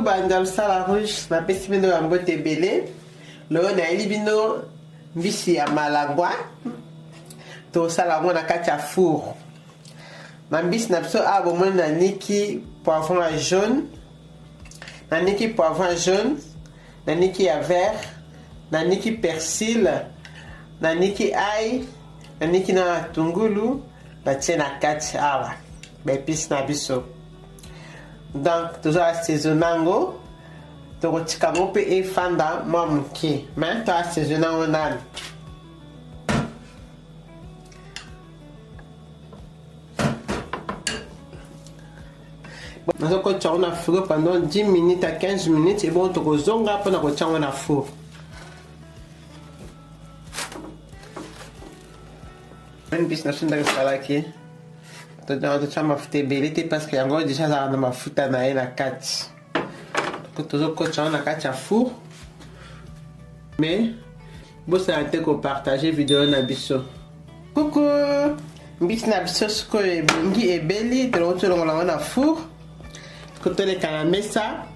bandal sala rouge na pesi bino ya mbote ebele lelo nayeli bino mbisi ya malangwa tosala yango na kati ya four. Na mbisi na biso awa bomoni naniki poivron ya jaune, naniki poivron jaune, naniki ya vert, naniki persil, naniki ail, naniki na tungulu batie na kati awa baépice na biso. Donc toujours assaisonner yango tokotika yango mpe efanda mwa moke me to assaisonner yango nani. Nazokotia yango na four pendant 10 minutes à 15 minutes et bon tokozonga mpona kotia yango na four. Mbisi na biso ndenge esalaki totia mafuta ebele te parce que yango déjà azalaka na mafuta na ye na kati. Tozokotia yango na kati ya four mais bosala te kopartage video na biso. Kuku mbisi na biso sikoyo ebongi ebeli tolongo tolongola yango na four kotoleka na mesa